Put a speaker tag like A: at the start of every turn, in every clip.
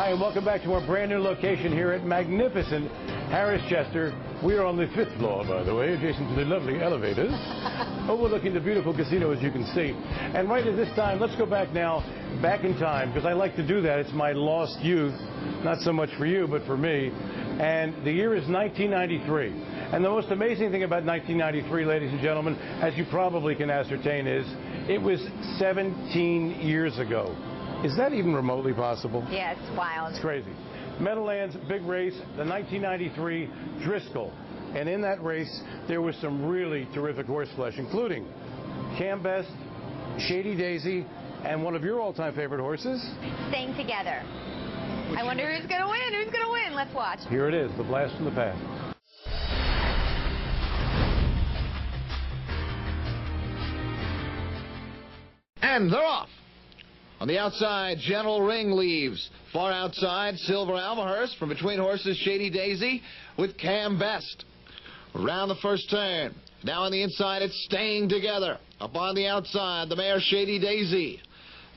A: Hi, and welcome back to our brand new location here at magnificent Harris Chester. We are on the 5th floor, by the way, adjacent to the lovely elevators, overlooking the beautiful casino, as you can see. And right at this time, let's go back now, back in time, because I like to do that. It's my lost youth, not so much for you, but for me. And the year is 1993. And the most amazing thing about 1993, ladies and gentlemen, as you probably can ascertain, is it was 17 years ago. Is that even remotely possible?
B: Yeah, it's wild.
A: It's crazy. Meadowlands, big race, the 1993 Driscoll. And in that race, there was some really terrific horseflesh, including Cam Best, Shady Daisy, and one of your all-time favorite horses,
B: Staying Together. I wonder who's going to win. Who's going to win? Let's watch.
A: Here it is, the blast from the past.
C: And they're off. On the outside, General Ring leaves. Far outside, Silver Almahurst from between horses Shady Daisy with Cam Best. Around the first turn. Now on the inside, it's Staying Together. Up on the outside, the mare Shady Daisy.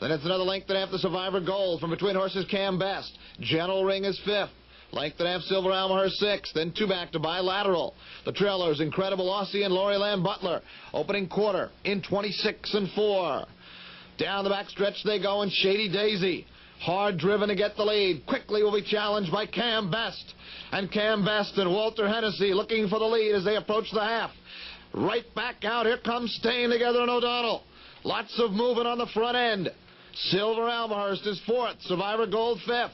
C: Then it's another length and a half the Survivor Gold from between horses Cam Best. General Ring is 5th. Length and a half Silver Almahurst 6th. Then 2 back to Bilateral. The trailers, Incredible Aussie and Loriland Butler. Opening quarter in 26 and 4. Down the back stretch they go, and Shady Daisy, hard driven to get the lead, quickly will be challenged by Cam Best. And Cam Best and Walter Hennessy looking for the lead as they approach the half. Right back out, here comes Staying Together and O'Donnell. Lots of movement on the front end. Silver Almahurst is 4th, Survivor Gold 5th.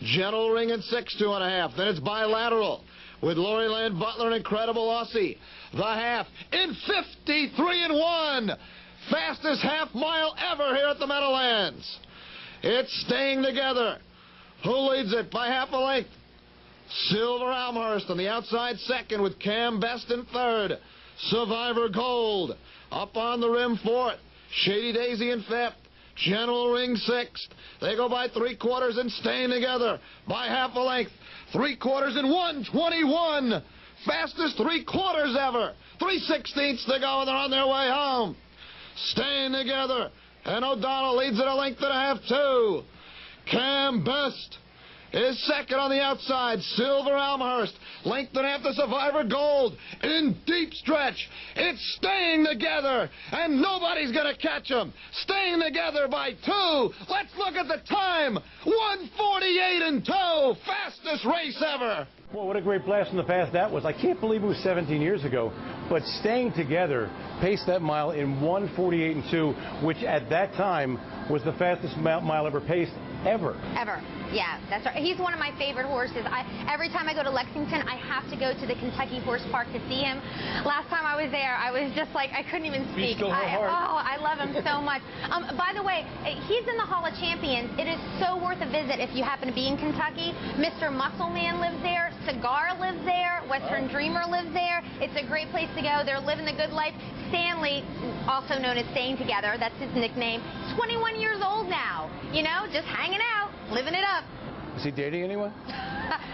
C: General Ring in 6, 2.5. Then it's Bilateral with Loriland Butler and Incredible Aussie. The half in 53 and 1. Fastest half mile ever here at the Meadowlands. It's Staying Together. Who leads it by half a length? Silver Almahurst on the outside 2nd with Cam Best in 3rd. Survivor Gold up on the rim 4th. Shady Daisy in 5th. General Ring 6th. They go by 3/4 and Staying Together by half a length. 3/4 and 1:21. Fastest 3/4 ever. 3/16 to go and they're on their way home. Staying Together, and O'Donnell leads it a length and a half, too. Cam Best is 2nd on the outside. Silver Almahurst, length and a half the Survivor Gold. In deep stretch, it's Staying Together, and nobody's going to catch him. Staying Together by 2. Let's look at the time. 1:48 and 2. Fastest race ever.
A: Well, what a great blast from the past that was. I can't believe it was 17 years ago, but Staying Together paced that mile in 1:48 and 2, which at that time was the fastest mile ever paced ever.
B: Ever. Yeah, that's right. He's one of my favorite horses. Every time I go to Lexington, I have to go to the Kentucky Horse Park to see him. Last time I was there, I was just like, I couldn't even speak. I love him so much. By the way, he's in the Hall of Champions. It is so worth a visit if you happen to be in Kentucky. Mr. Muscle Man lives there. Cigar lives there. Western Dreamer lives there. It's a great place to go. They're living the good life. Stanley, also known as Staying Together, that's his nickname, 21 years old now. You know, just hanging out, living it up.
A: Is he dating anyone?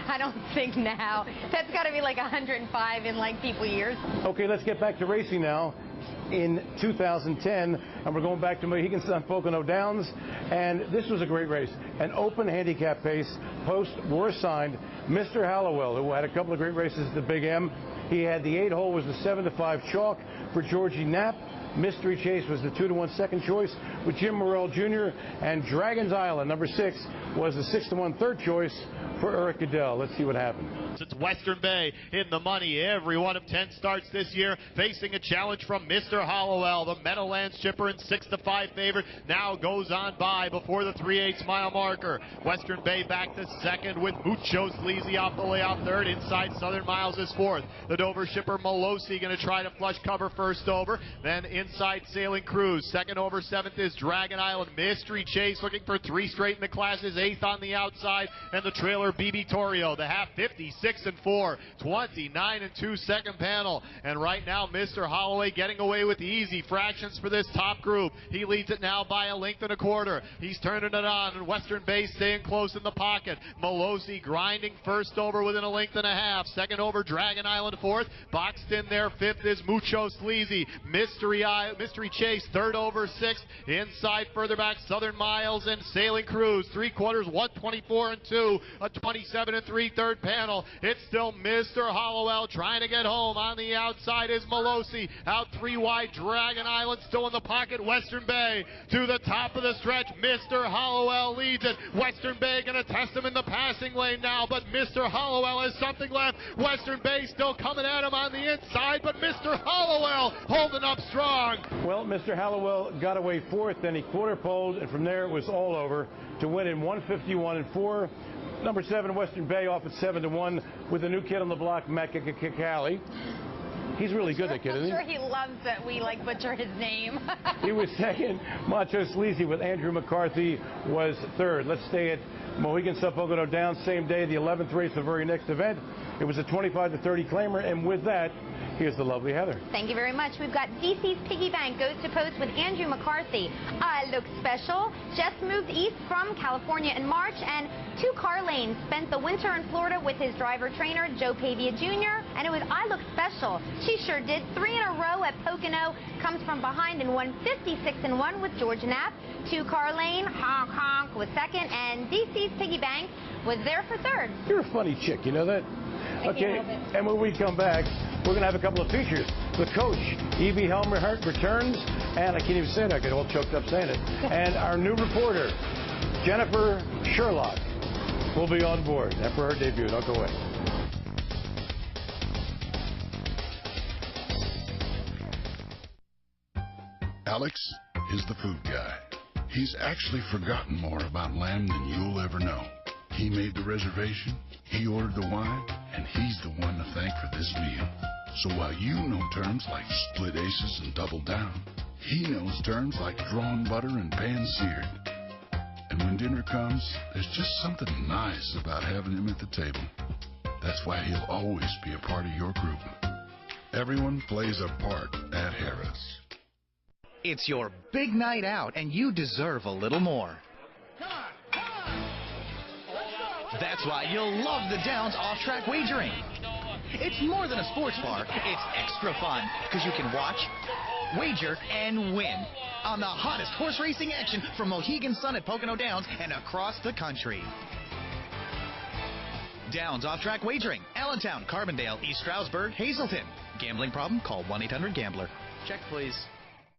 B: I don't think now. That's got to be like 105 in like people years.
A: Okay, let's get back to racing now. In 2010, and we're going back to Mohegan Sun Pocono Downs, and this was a great race. An open handicap pace. Posts were assigned. Mr. Hallowell, who had a couple of great races at the Big M, he had the 8-hole was the 7-5 chalk for Georgie Knapp. Mystery Chase was the 2-1 second choice with Jim Morrell Jr. And Dragon's Island, number 6, was the 6-1 third choice for Eric Goodell. Let's see what happened.
D: It's Western Bay in the money. Every one of 10 starts this year facing a challenge from Mr. Hollowell. The Meadowlands shipper in 6-5 favorite now goes on by before the 3/8 mile marker. Western Bay back to 2nd with Mucho Sleazy off the layoff 3rd. Inside Southern Miles is 4th. The Dover shipper Malosi going to try to flush cover first over. Then inside Sailing Cruise. 2nd over 7th is Dragon Island. Mystery Chase looking for 3 straight in the classes. 8th on the outside. And the trailer BB Torio. The half 56 and 4. 29 and 2 second panel. And right now Mr. Holloway getting away with easy fractions for this top group. He leads it now by a length and a quarter. He's turning it on. And Western Bay staying close in the pocket. Malosi grinding first over within a length and a half. 2nd over Dragon Island 4th. Boxed in there 5th is Mucho Sleazy. Mystery Mystery Chase, third over sixth. Inside, further back, Southern Miles and Sailing Cruise. 3/4, 124 and 2, a 27 and 3 third panel. It's still Mr. Hollowell trying to get home. On the outside is Melosi. Out 3 wide, Dragon Island still in the pocket. Western Bay to the top of the stretch. Mr. Hollowell leads it. Western Bay going to test him in the passing lane now, but Mr. Hollowell has something left. Western Bay still coming at him on the inside, but Mr. Hollowell holding up strong.
A: Well, Mr. Hollowell got away fourth, then he quarter poled, and from there it was all over to win in 151 and 4. Number 7, Western Bay, off at 7-1 with a new kid on the block, Macacali. He's really good, that kid, isn't he?
B: I'm sure he loves that we butcher his name.
A: He was second. Macho Sleazy with Andrew McCarthy was third. Let's stay at Mohegan Sun Pocono Downs, same day, the 11th race, the very next event. It was a 25-30 claimer, and with that, here's the lovely Heather.
B: Thank you very much. We've got DC's Piggy Bank goes to post with Andrew McCarthy. I Look Special just moved east from California in March, and 2 car lanes spent the winter in Florida with his driver-trainer, Joe Pavia Jr., and it was I Look Special. She sure did. 3 in a row at Pocono, comes from behind and won 56 and 1 with George Knapp. 2 car lane, Honk Honk was second, and DC's Piggy Bank was there for third.
A: You're a funny chick, you know that? Okay, and when we come back, we're going to have a couple of features. The coach, E.B. Helmerhart, returns, and I can't even say it, I get all choked up saying it. And our new reporter, Jennifer Sherlock, will be on board after her debut. Don't go away.
E: Alex is the food guy. He's actually forgotten more about lamb than you'll ever know. He made the reservation, he ordered the wine, and he's the one to thank for this meal. So while you know terms like split aces and double down, he knows terms like drawn butter and pan-seared. And when dinner comes, there's just something nice about having him at the table. That's why he'll always be a part of your group. Everyone plays a part at Harris.
F: It's your big night out, and you deserve a little more. That's why you'll love the Downs off-track wagering. It's more than a sports bar. It's extra fun, because you can watch, wager, and win on the hottest horse racing action from Mohegan Sun at Pocono Downs and across the country. Downs off-track wagering, Allentown, Carbondale, East Stroudsburg, Hazleton. Gambling problem? Call 1-800-GAMBLER. Check, please.